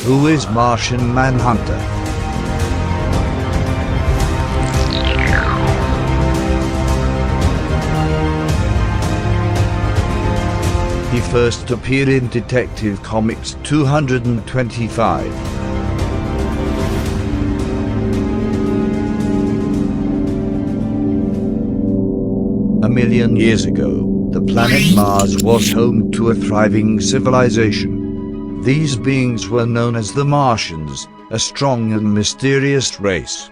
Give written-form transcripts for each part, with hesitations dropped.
Who is Martian Manhunter? He first appeared in Detective Comics 225. A million years ago, the planet Mars was home to a thriving civilization. These beings were known as the Martians, a strong and mysterious race.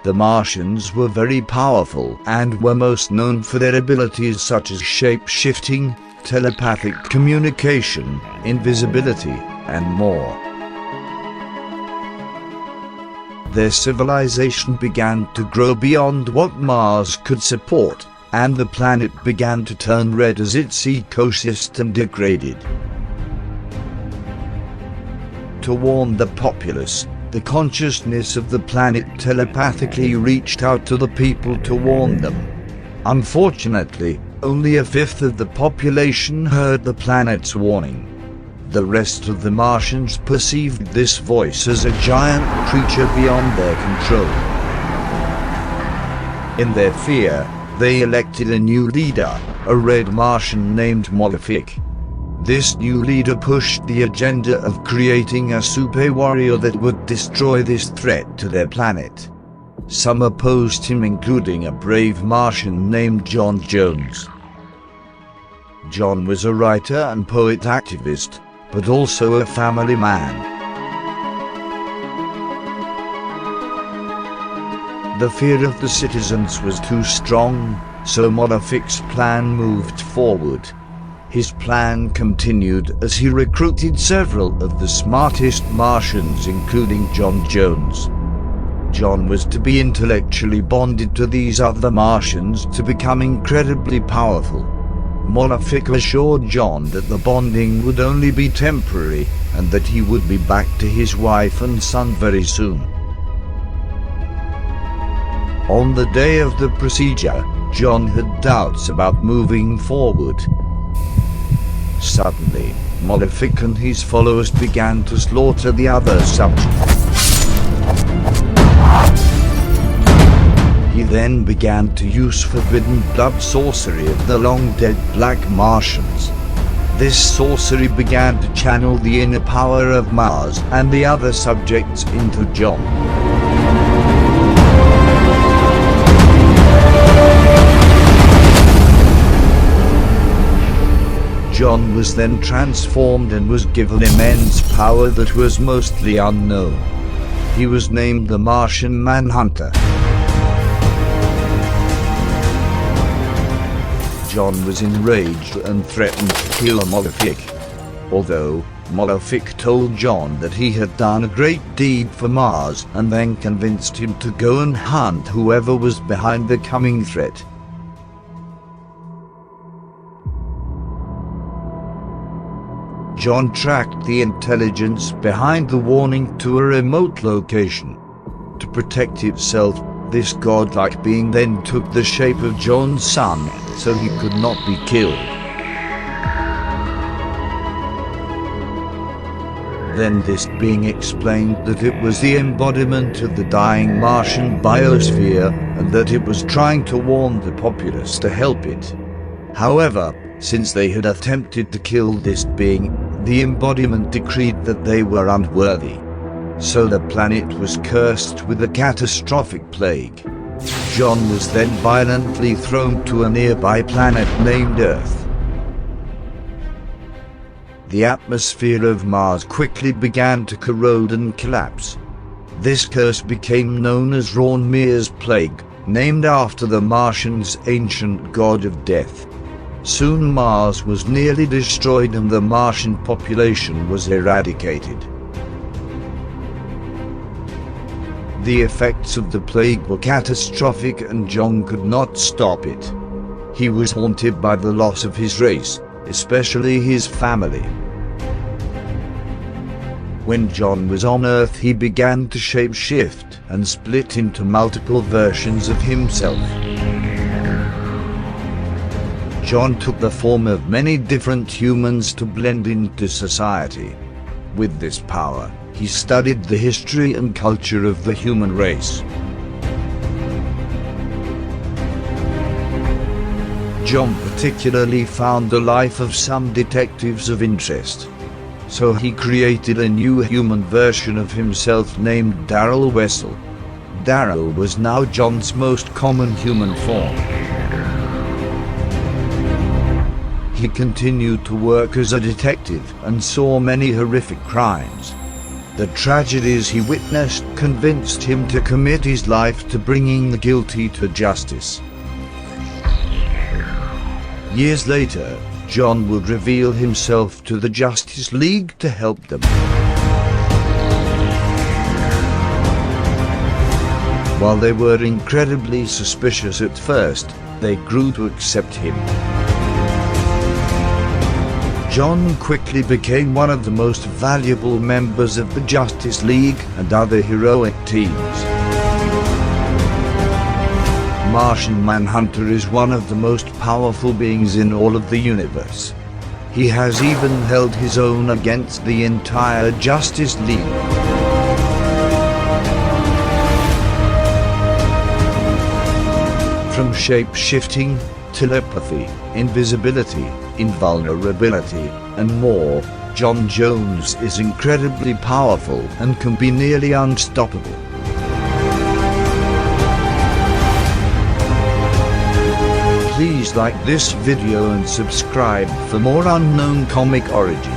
The Martians were very powerful and were most known for their abilities such as shape-shifting, telepathic communication, invisibility, and more. Their civilization began to grow beyond what Mars could support, and the planet began to turn red as its ecosystem degraded. To warn the populace, the consciousness of the planet telepathically reached out to the people to warn them. Unfortunately, only a fifth of the population heard the planet's warning. The rest of the Martians perceived this voice as a giant creature beyond their control. In their fear, they elected a new leader, a red Martian named Malefic. This new leader pushed the agenda of creating a super warrior that would destroy this threat to their planet. Some opposed him, including a brave Martian named John Jones. John was a writer and poet activist, but also a family man. The fear of the citizens was too strong, so Malefic's plan moved forward. His plan continued as he recruited several of the smartest Martians, including John Jones. John was to be intellectually bonded to these other Martians to become incredibly powerful. Malefic assured John that the bonding would only be temporary and that he would be back to his wife and son very soon. On the day of the procedure, John had doubts about moving forward. Suddenly, Malefic and his followers began to slaughter the other subjects. He then began to use forbidden blood sorcery of the long-dead Black Martians. This sorcery began to channel the inner power of Mars and the other subjects into John. John was then transformed and was given immense power that was mostly unknown. He was named the Martian Manhunter. John was enraged and threatened to kill Malefic. Although, Malefic told John that he had done a great deed for Mars and then convinced him to go and hunt whoever was behind the coming threat. John tracked the intelligence behind the warning to a remote location. To protect itself, this godlike being then took the shape of John's son, so he could not be killed. Then this being explained that it was the embodiment of the dying Martian biosphere, and that it was trying to warn the populace to help it. However, since they had attempted to kill this being, the embodiment decreed that they were unworthy. So the planet was cursed with a catastrophic plague. John was then violently thrown to a nearby planet named Earth. The atmosphere of Mars quickly began to corrode and collapse. This curse became known as Rawnmir's Plague, named after the Martians' ancient god of death. Soon Mars was nearly destroyed and the Martian population was eradicated. The effects of the plague were catastrophic and John could not stop it. He was haunted by the loss of his race, especially his family. When John was on Earth, he began to shape-shift and split into multiple versions of himself. John took the form of many different humans to blend into society. With this power, he studied the history and culture of the human race. John particularly found the life of some detectives of interest. So he created a new human version of himself named Daryl Wessel. Daryl was now John's most common human form. He continued to work as a detective and saw many horrific crimes. The tragedies he witnessed convinced him to commit his life to bringing the guilty to justice. Years later, John would reveal himself to the Justice League to help them. While they were incredibly suspicious at first, they grew to accept him. John quickly became one of the most valuable members of the Justice League and other heroic teams. Martian Manhunter is one of the most powerful beings in all of the universe. He has even held his own against the entire Justice League. From shape-shifting, telepathy, invisibility, invulnerability, and more, John Jones is incredibly powerful and can be nearly unstoppable. Please like this video and subscribe for more unknown comic origins.